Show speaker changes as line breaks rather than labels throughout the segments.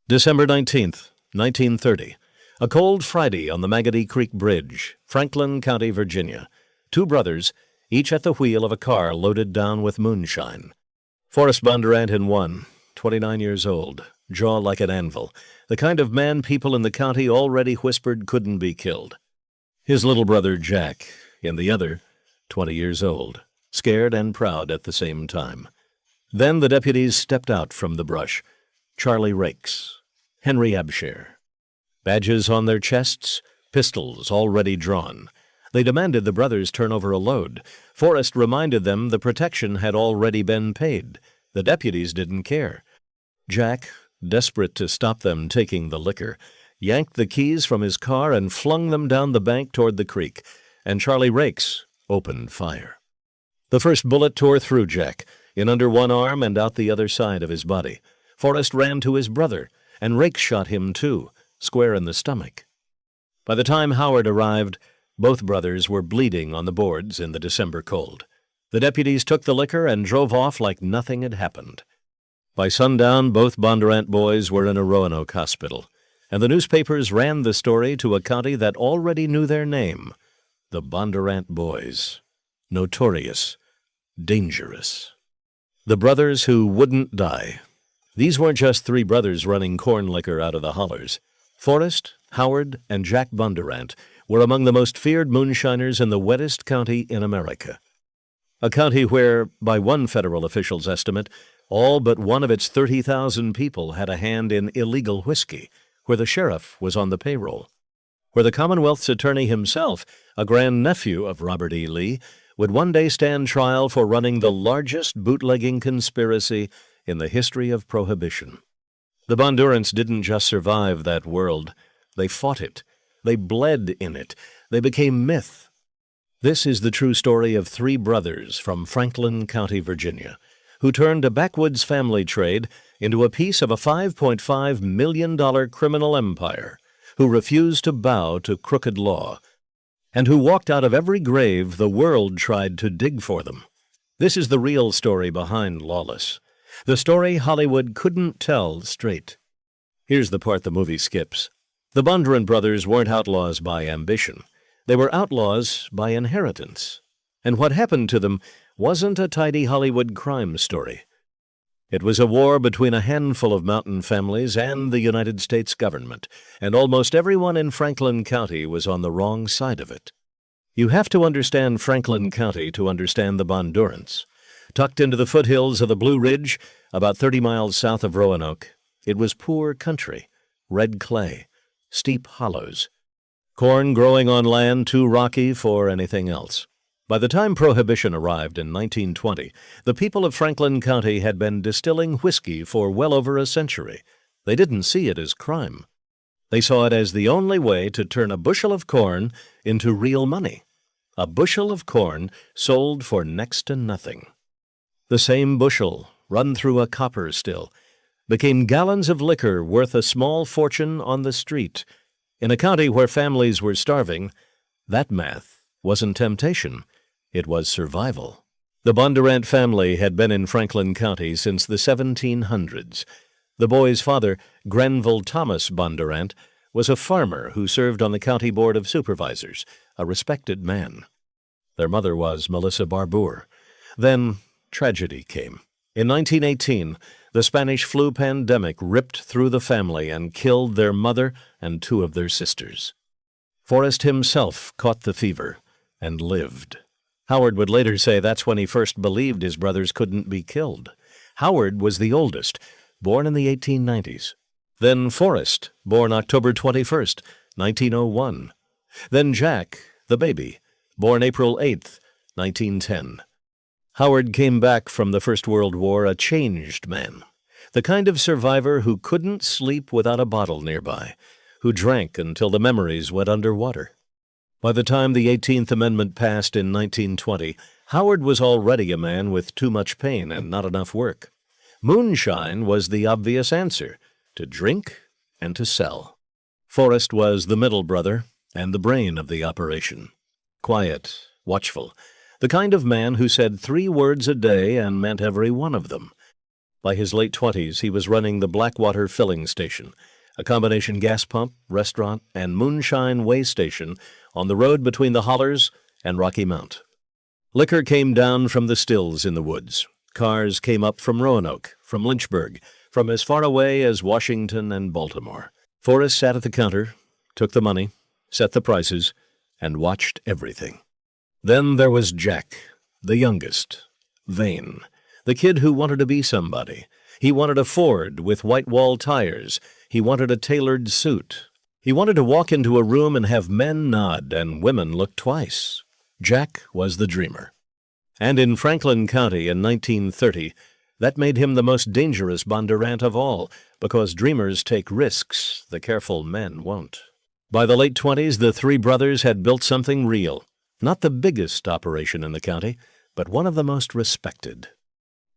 December 19th, 1930. A cold Friday on the Magotty Creek Bridge, Franklin County, Virginia. Two brothers, each at the wheel of a car loaded down with moonshine. Forrest Bondurant in one, 29 years old, jaw like an anvil, the kind of man people in the county already whispered couldn't be killed. His little brother Jack, in the other, 20 years old, scared and proud at the same time. Then the deputies stepped out from the brush. Charlie Rakes, Henry Abshire. Badges on their chests, pistols already drawn. They demanded the brothers turn over a load. Forrest reminded them the protection had already been paid. The deputies didn't care. Jack, desperate to stop them taking the liquor, yanked the keys from his car and flung them down the bank toward the creek, and Charlie Rakes opened fire. The first bullet tore through Jack, in under one arm and out the other side of his body. Forrest ran to his brother, and Rakes shot him too, square in the stomach. By the time Howard arrived, both brothers were bleeding on the boards in the December cold. The deputies took the liquor and drove off like nothing had happened. By sundown, both Bondurant boys were in a Roanoke hospital, and the newspapers ran the story to a county that already knew their name, the Bondurant Boys. Notorious, dangerous. The brothers who wouldn't die. These weren't just three brothers running corn liquor out of the hollers. Forrest, Howard, and Jack Bondurant were among the most feared moonshiners in the wettest county in America. A county where, by one federal official's estimate, all but one of its 30,000 people had a hand in illegal whiskey, where the sheriff was on the payroll, where the Commonwealth's attorney himself, a grandnephew of Robert E. Lee, would one day stand trial for running the largest bootlegging conspiracy in the history of Prohibition. The Bondurants didn't just survive that world. They fought it. They bled in it. They became myth. This is the true story of three brothers from Franklin County, Virginia, who turned a backwoods family trade into a piece of a $5.5 million criminal empire, who refused to bow to crooked law, and who walked out of every grave the world tried to dig for them. This is the real story behind Lawless, the story Hollywood couldn't tell straight. Here's the part the movie skips. The Bondurant brothers weren't outlaws by ambition. They were outlaws by inheritance. And what happened to them wasn't a tidy Hollywood crime story. It was a war between a handful of mountain families and the United States government, and almost everyone in Franklin County was on the wrong side of it. You have to understand Franklin County to understand the Bondurants. Tucked into the foothills of the Blue Ridge, about 30 miles south of Roanoke, it was poor country, red clay, steep hollows, corn growing on land too rocky for anything else. By the time Prohibition arrived in 1920, the people of Franklin County had been distilling whiskey for well over a century. They didn't see it as crime. They saw it as the only way to turn a bushel of corn into real money. A bushel of corn sold for next to nothing. The same bushel, run through a copper still, became gallons of liquor worth a small fortune on the street. In a county where families were starving, that math wasn't temptation. It was survival. The Bondurant family had been in Franklin County since the 1700s. The boys' father, Granville Thomas Bondurant, was a farmer who served on the county board of supervisors, a respected man. Their mother was Melissa Barbour. Then tragedy came. In 1918, the Spanish flu pandemic ripped through the family and killed their mother and two of their sisters. Forrest himself caught the fever and lived. Howard would later say that's when he first believed his brothers couldn't be killed. Howard was the oldest, born in the 1890s. Then Forrest, born October 21st, 1901. Then Jack, the baby, born April 8th, 1910. Howard came back from the First World War a changed man, the kind of survivor who couldn't sleep without a bottle nearby, who drank until the memories went underwater. By the time the 18th Amendment passed in 1920, Howard was already a man with too much pain and not enough work. Moonshine was the obvious answer, to drink and to sell. Forrest was the middle brother and the brain of the operation. Quiet, watchful, the kind of man who said 3 words a day and meant every one of them. By his late 20s, he was running the Blackwater Filling Station, a combination gas pump, restaurant, and moonshine way station on the road between the Hollers and Rocky Mount. Liquor came down from the stills in the woods. Cars came up from Roanoke, from Lynchburg, from as far away as Washington and Baltimore. Forrest sat at the counter, took the money, set the prices, and watched everything. Then there was Jack, the youngest, vain, the kid who wanted to be somebody. He wanted a Ford with white wall tires. He wanted a tailored suit. He wanted to walk into a room and have men nod and women look twice. Jack was the dreamer. And in Franklin County in 1930, that made him the most dangerous Bondurant of all, because dreamers take risks the careful men won't. By the late 20s, the three brothers had built something real. Not the biggest operation in the county, but one of the most respected.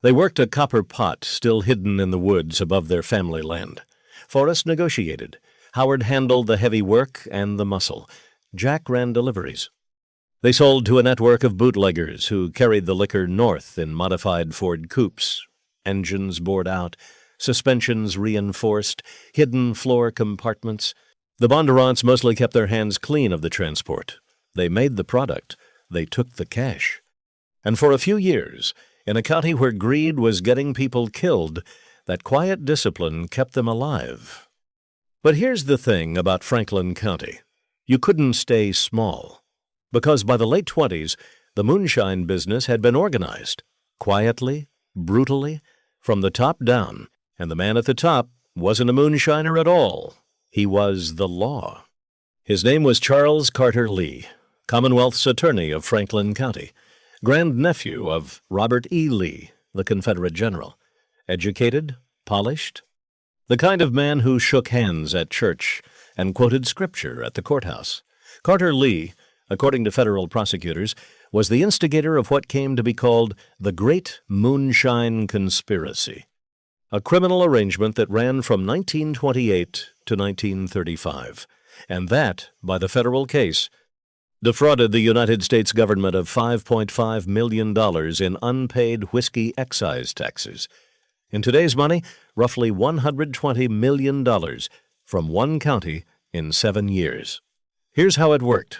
They worked a copper pot still hidden in the woods above their family land. Forrest negotiated. Howard handled the heavy work and the muscle. Jack ran deliveries. They sold to a network of bootleggers who carried the liquor north in modified Ford coupes, engines bored out, suspensions reinforced, hidden floor compartments. The Bondurants mostly kept their hands clean of the transport. They made the product. They took the cash. And for a few years, in a county where greed was getting people killed, that quiet discipline kept them alive. But here's the thing about Franklin County. You couldn't stay small, because by the late 20s, the moonshine business had been organized, quietly, brutally, from the top down, and the man at the top wasn't a moonshiner at all. He was the law. His name was Charles Carter Lee, Commonwealth's attorney of Franklin County, grandnephew of Robert E. Lee, the Confederate general. Educated, polished, the kind of man who shook hands at church and quoted scripture at the courthouse. Carter Lee, according to federal prosecutors, was the instigator of what came to be called the Great Moonshine Conspiracy, a criminal arrangement that ran from 1928 to 1935, and that, by the federal case, defrauded the United States government of $5.5 million in unpaid whiskey excise taxes. In today's money, roughly $120 million from one county in 7 years. Here's how it worked.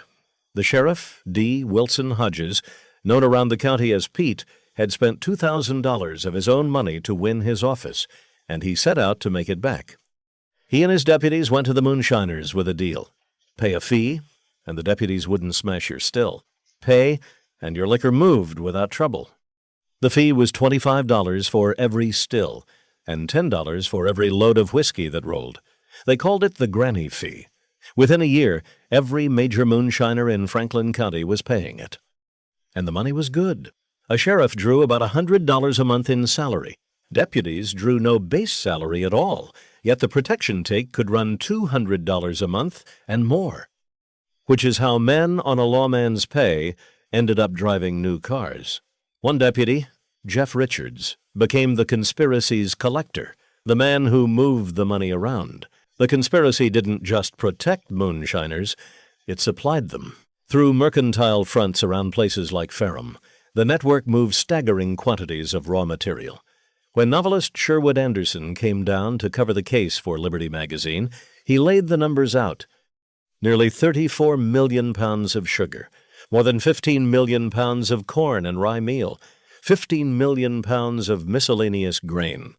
The sheriff, D. Wilson Hodges, known around the county as Pete, had spent $2,000 of his own money to win his office, and he set out to make it back. He and his deputies went to the moonshiners with a deal. Pay a fee, and the deputies wouldn't smash your still. Pay, and your liquor moved without trouble. The fee was $25 for every still, and $10 for every load of whiskey that rolled. They called it the granny fee. Within a year, every major moonshiner in Franklin County was paying it. And the money was good. A sheriff drew about $100 a month in salary. Deputies drew no base salary at all, yet the protection take could run $200 a month and more, which is how men on a lawman's pay ended up driving new cars. One deputy, Jeff Richards, became the conspiracy's collector, the man who moved the money around. The conspiracy didn't just protect moonshiners, it supplied them. Through mercantile fronts around places like Ferrum, the network moved staggering quantities of raw material. When novelist Sherwood Anderson came down to cover the case for Liberty magazine, he laid the numbers out. Nearly 34 million pounds of sugar, more than 15 million pounds of corn and rye meal, 15 million pounds of miscellaneous grain,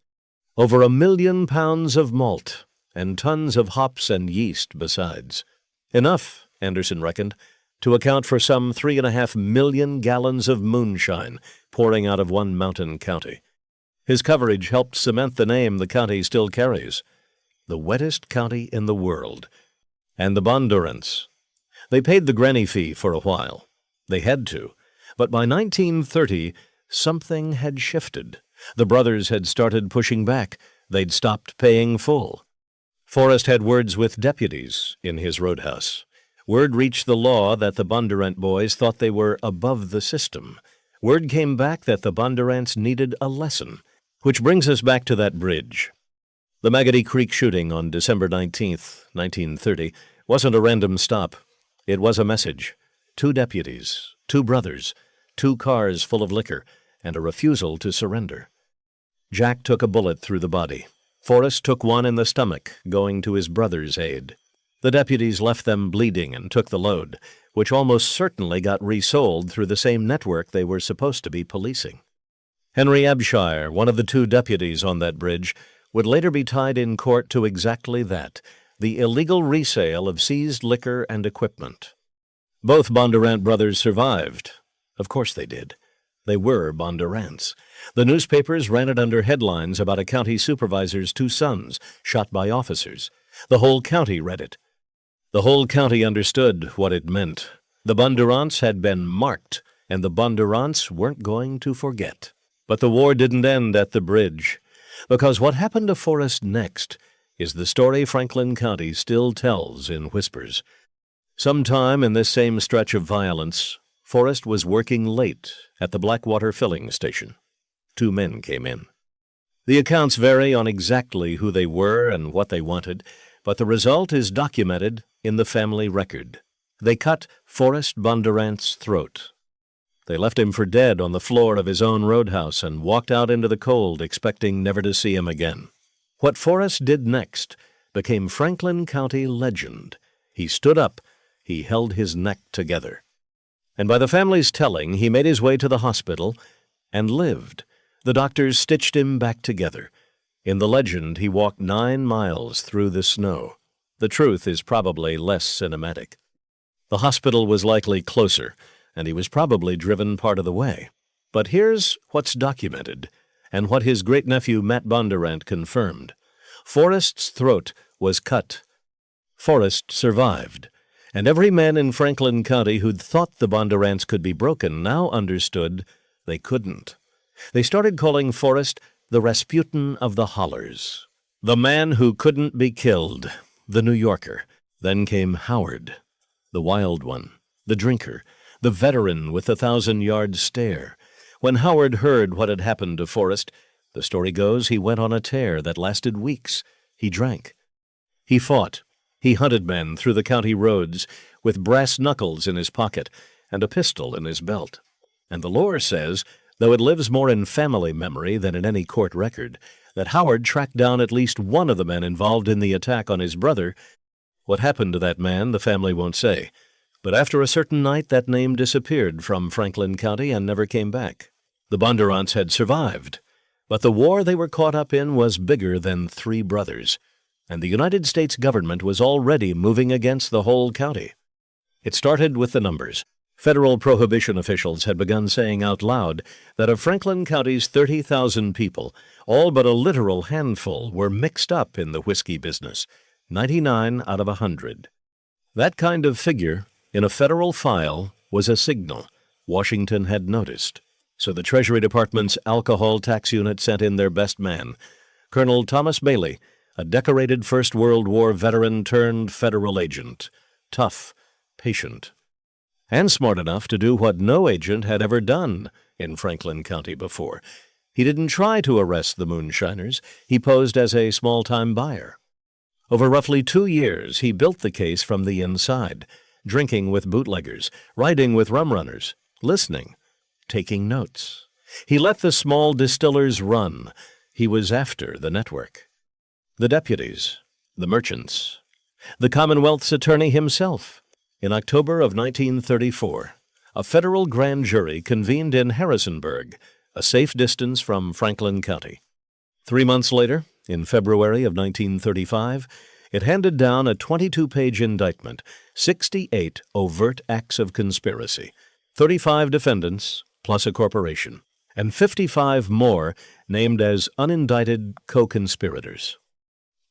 over 1 million pounds of malt, and tons of hops and yeast besides. Enough, Anderson reckoned, to account for some 3.5 million gallons of moonshine pouring out of one mountain county. His coverage helped cement the name the county still carries, the wettest county in the world. And the Bondurants. They paid the granny fee for a while. They had to. But by 1930, something had shifted. The brothers had started pushing back. They'd stopped paying full. Forrest had words with deputies in his roadhouse. Word reached the law that the Bondurant boys thought they were above the system. Word came back that the Bondurants needed a lesson, which brings us back to that bridge. The Magotty Creek shooting on December 19th, 1930, wasn't a random stop. It was a message. 2 deputies, 2 brothers, 2 cars full of liquor, and a refusal to surrender. Jack took a bullet through the body. Forrest took one in the stomach, going to his brother's aid. The deputies left them bleeding and took the load, which almost certainly got resold through the same network they were supposed to be policing. Henry Abshire, one of the two deputies on that bridge, would later be tied in court to exactly that, the illegal resale of seized liquor and equipment. Both Bondurant brothers survived. Of course they did. They were Bondurants. The newspapers ran it under headlines about a county supervisor's two sons shot by officers. The whole county read it. The whole county understood what it meant. The Bondurants had been marked, and the Bondurants weren't going to forget. But the war didn't end at the bridge, because what happened to Forrest next is the story Franklin County still tells in whispers. Sometime in this same stretch of violence, Forrest was working late at the Blackwater filling station. Two men came in. The accounts vary on exactly who they were and what they wanted, but the result is documented in the family record. They cut Forrest Bondurant's throat. They left him for dead on the floor of his own roadhouse and walked out into the cold, expecting never to see him again. What Forrest did next became Franklin County legend. He stood up. He held his neck together. And by the family's telling, he made his way to the hospital and lived. The doctors stitched him back together. In the legend, he walked 9 miles through the snow. The truth is probably less cinematic. The hospital was likely closer, and he was probably driven part of the way. But here's what's documented, and what his great-nephew Matt Bondurant confirmed. Forrest's throat was cut. Forrest survived, and every man in Franklin County who'd thought the Bondurants could be broken now understood they couldn't. They started calling Forrest the Rasputin of the Hollers, the man who couldn't be killed, the New Yorker. Then came Howard, the wild one, the drinker, the veteran with the 1,000-yard stare. When Howard heard what had happened to Forrest, the story goes he went on a tear that lasted weeks. He drank. He fought. He hunted men through the county roads with brass knuckles in his pocket and a pistol in his belt. And the lore says, though it lives more in family memory than in any court record, that Howard tracked down at least one of the men involved in the attack on his brother. What happened to that man, the family won't say. But after a certain night, that name disappeared from Franklin County and never came back. The Bondurants had survived, but the war they were caught up in was bigger than 3 brothers, and the United States government was already moving against the whole county. It started with the numbers. Federal prohibition officials had begun saying out loud that of Franklin County's 30,000 people, all but a literal handful were mixed up in the whiskey business, 99 out of 100. That kind of figure in a federal file was a signal Washington had noticed. So the Treasury Department's alcohol tax unit sent in their best man, Colonel Thomas Bailey, a decorated First World War veteran turned federal agent, tough, patient, and smart enough to do what no agent had ever done in Franklin County before. He didn't try to arrest the moonshiners. He posed as a small-time buyer. Over roughly 2 years, he built the case from the inside, drinking with bootleggers, riding with rum runners, listening, taking notes. He let the small distillers run. He was after the network. The deputies, the merchants, the Commonwealth's attorney himself. In October of 1934, a federal grand jury convened in Harrisonburg, a safe distance from Franklin County. 3 months later, in February of 1935, it handed down a 22-page indictment, 68 overt acts of conspiracy, 35 defendants plus a corporation, and 55 more named as unindicted co-conspirators.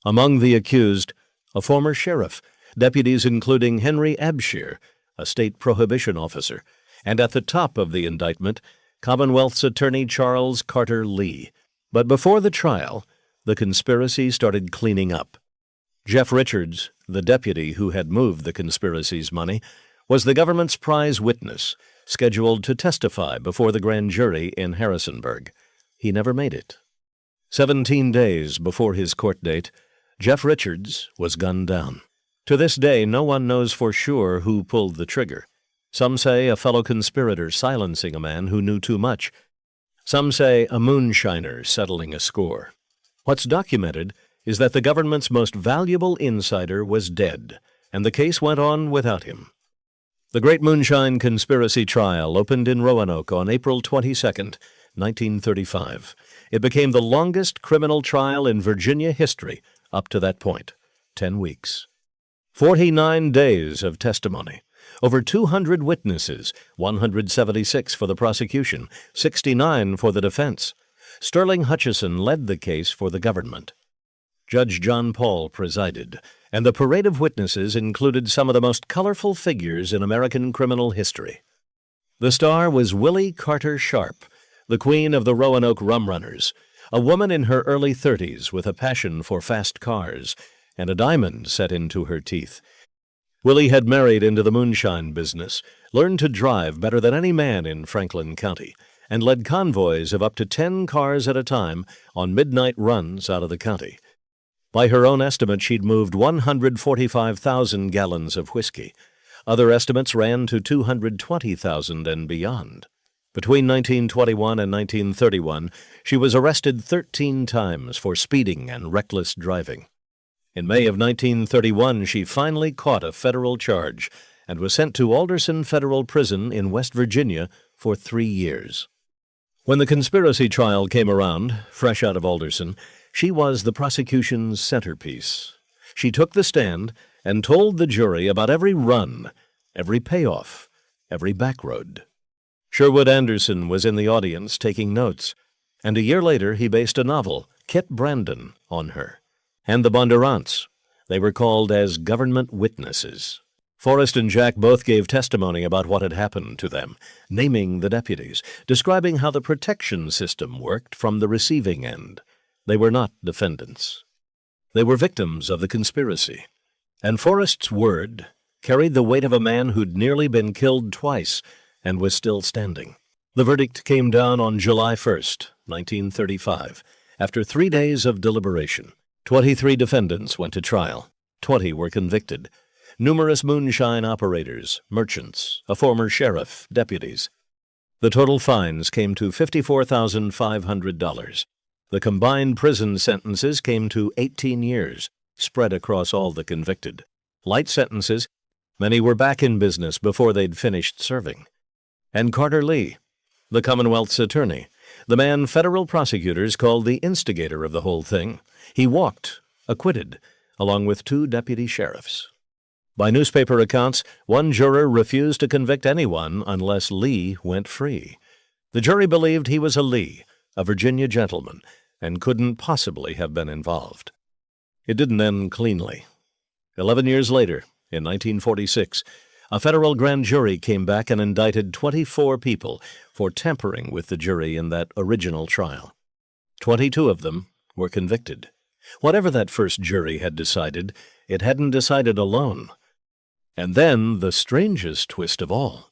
Among the accused, a former sheriff, deputies including Henry Abshire, a state prohibition officer, and at the top of the indictment, Commonwealth's Attorney Charles Carter Lee. But before the trial, the conspiracy started cleaning up. Jeff Richards, the deputy who had moved the conspiracy's money, was the government's prize witness, scheduled to testify before the grand jury in Harrisonburg. He never made it. 17 days before his court date, Jeff Richards was gunned down. To this day, no one knows for sure who pulled the trigger. Some say a fellow conspirator silencing a man who knew too much. Some say a moonshiner settling a score. What's documented is that the government's most valuable insider was dead, and the case went on without him. The Great Moonshine Conspiracy Trial opened in Roanoke on April 22, 1935. It became the longest criminal trial in Virginia history up to that point, 10 weeks. 49 days of testimony, over 200 witnesses, 176 for the prosecution, 69 for the defense. Sterling Hutchison led the case for the government. Judge John Paul presided, and the parade of witnesses included some of the most colorful figures in American criminal history. The star was Willie Carter Sharp, the queen of the Roanoke rum runners, a woman in her early 30s with a passion for fast cars and a diamond set into her teeth. Willie had married into the moonshine business, learned to drive better than any man in Franklin County, and led convoys of up to 10 cars at a time on midnight runs out of the county. By her own estimate, she'd moved 145,000 gallons of whiskey. Other estimates ran to 220,000 and beyond. Between 1921 and 1931, she was arrested 13 times for speeding and reckless driving. In May of 1931, she finally caught a federal charge and was sent to Alderson Federal Prison in West Virginia for 3 years. When the conspiracy trial came around, fresh out of Alderson, she was the prosecution's centerpiece. She took the stand and told the jury about every run, every payoff, every backroad. Sherwood Anderson was in the audience taking notes, and a year later he based a novel, Kit Brandon, on her. And the Bondurants. They were called as government witnesses. Forrest and Jack both gave testimony about what had happened to them, naming the deputies, describing how the protection system worked from the receiving end. They were not defendants. They were victims of the conspiracy. And Forrest's word carried the weight of a man who'd nearly been killed twice and was still standing. The verdict came down on July 1st, 1935, after 3 days of deliberation. 23 defendants went to trial. 20 were convicted. Numerous moonshine operators, merchants, a former sheriff, deputies. The total fines came to $54,500. The combined prison sentences came to 18 years, spread across all the convicted. Light sentences, many were back in business before they'd finished serving. And Carter Lee, the Commonwealth's attorney, the man federal prosecutors called the instigator of the whole thing, he walked, acquitted, along with 2 deputy sheriffs. By newspaper accounts, one juror refused to convict anyone unless Lee went free. The jury believed he was a Lee, a Virginia gentleman, and couldn't possibly have been involved. It didn't end cleanly. 11 years later, in 1946, a federal grand jury came back and indicted 24 people for tampering with the jury in that original trial. 22 of them were convicted. Whatever that first jury had decided, it hadn't decided alone. And then the strangest twist of all.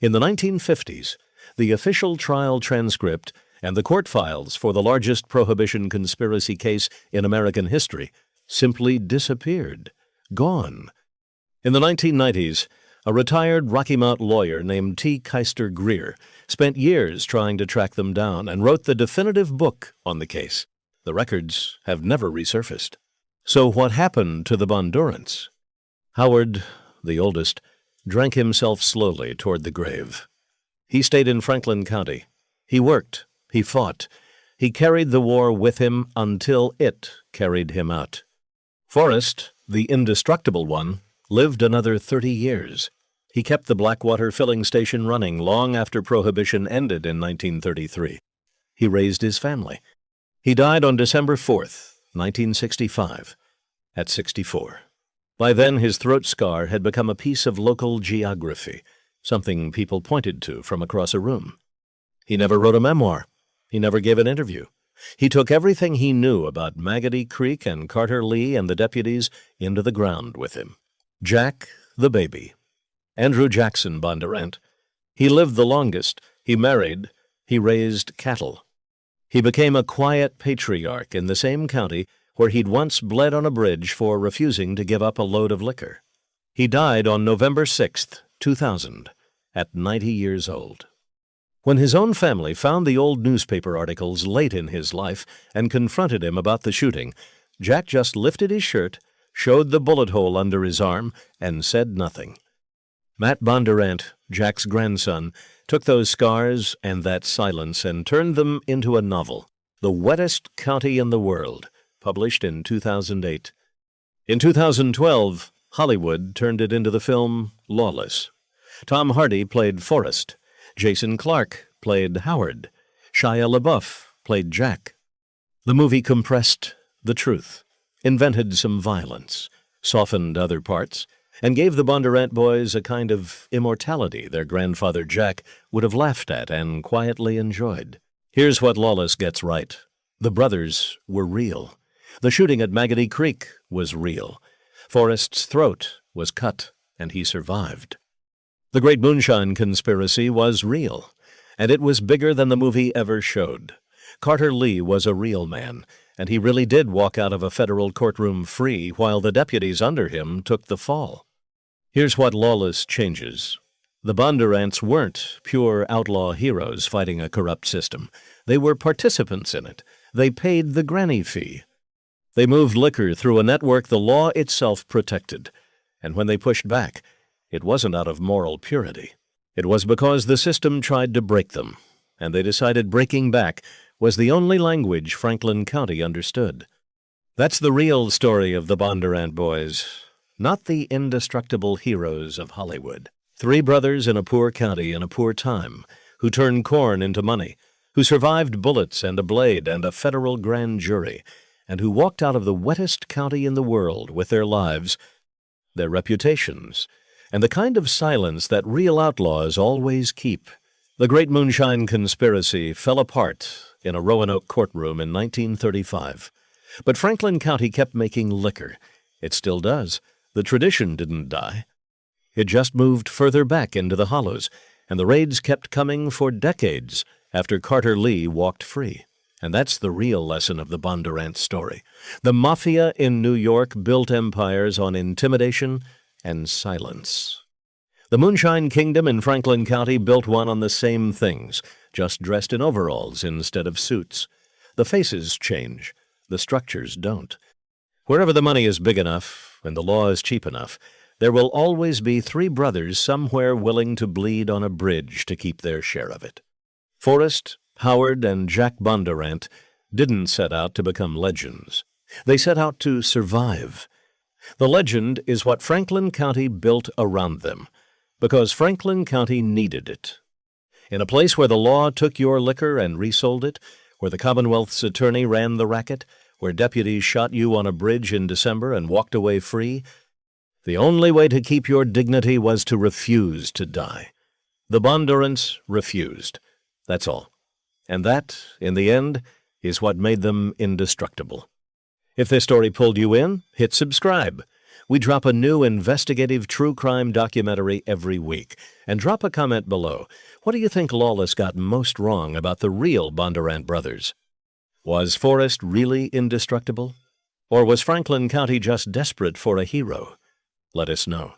In the 1950s, the official trial transcript and the court files for the largest prohibition conspiracy case in American history simply disappeared, gone. In the 1990s, a retired Rocky Mount lawyer named T. Keister Greer spent years trying to track them down and wrote the definitive book on the case. The records have never resurfaced. So what happened to the Bondurants? Howard, the oldest, drank himself slowly toward the grave. He stayed in Franklin County. He worked. He fought. He carried the war with him until it carried him out. Forrest, the indestructible one, lived another 30 years. He kept the Blackwater filling station running long after Prohibition ended in 1933. He raised his family. He died on December 4th, 1965, at 64. By then, his throat scar had become a piece of local geography, something people pointed to from across a room. He never wrote a memoir. He never gave an interview. He took everything he knew about Magotty Creek and Carter Lee and the deputies into the ground with him. Jack, the baby. Andrew Jackson Bondurant. He lived the longest. He married. He raised cattle. He became a quiet patriarch in the same county where he'd once bled on a bridge for refusing to give up a load of liquor. He died on November 6th, 2000, at 90 years old. When his own family found the old newspaper articles late in his life and confronted him about the shooting, Jack just lifted his shirt, showed the bullet hole under his arm, and said nothing. Matt Bondurant, Jack's grandson, took those scars and that silence and turned them into a novel, The Wettest County in the World, published in 2008. In 2012, Hollywood turned it into the film Lawless. Tom Hardy played Forrest. Jason Clarke played Howard. Shia LaBeouf played Jack. The movie compressed the truth, invented some violence, softened other parts, and gave the Bondurant boys a kind of immortality their grandfather Jack would have laughed at and quietly enjoyed. Here's what Lawless gets right. The brothers were real. The shooting at Magotty Creek was real. Forrest's throat was cut, and he survived. The Great Moonshine Conspiracy was real, and it was bigger than the movie ever showed. Carter Lee was a real man, and he really did walk out of a federal courtroom free while the deputies under him took the fall. Here's what Lawless changes. The Bondurants weren't pure outlaw heroes fighting a corrupt system. They were participants in it. They paid the granny fee. They moved liquor through a network the law itself protected. And when they pushed back, it wasn't out of moral purity. It was because the system tried to break them, and they decided breaking back was the only language Franklin County understood. That's the real story of the Bondurant boys, not the indestructible heroes of Hollywood. 3 brothers in a poor county in a poor time, who turned corn into money, who survived bullets and a blade and a federal grand jury, and who walked out of the wettest county in the world with their lives, their reputations, and the kind of silence that real outlaws always keep. The Great Moonshine Conspiracy fell apart in a Roanoke courtroom in 1935. But Franklin County kept making liquor. It still does. The tradition didn't die. It just moved further back into the hollows, and the raids kept coming for decades after Carter Lee walked free. And that's the real lesson of the Bondurant story. The Mafia in New York built empires on intimidation and silence. The Moonshine Kingdom in Franklin County built one on the same things, just dressed in overalls instead of suits. The faces change. The structures don't. Wherever the money is big enough and the law is cheap enough, there will always be 3 brothers somewhere willing to bleed on a bridge to keep their share of it. Forrest, Howard, and Jack Bondurant didn't set out to become legends. They set out to survive. The legend is what Franklin County built around them, because Franklin County needed it. In a place where the law took your liquor and resold it, where the Commonwealth's attorney ran the racket, where deputies shot you on a bridge in December and walked away free, the only way to keep your dignity was to refuse to die. The Bondurants refused. That's all. And that, in the end, is what made them indestructible. If this story pulled you in, hit subscribe. We drop a new investigative true crime documentary every week. And drop a comment below. What do you think Lawless got most wrong about the real Bondurant brothers? Was Forrest really indestructible? Or was Franklin County just desperate for a hero? Let us know.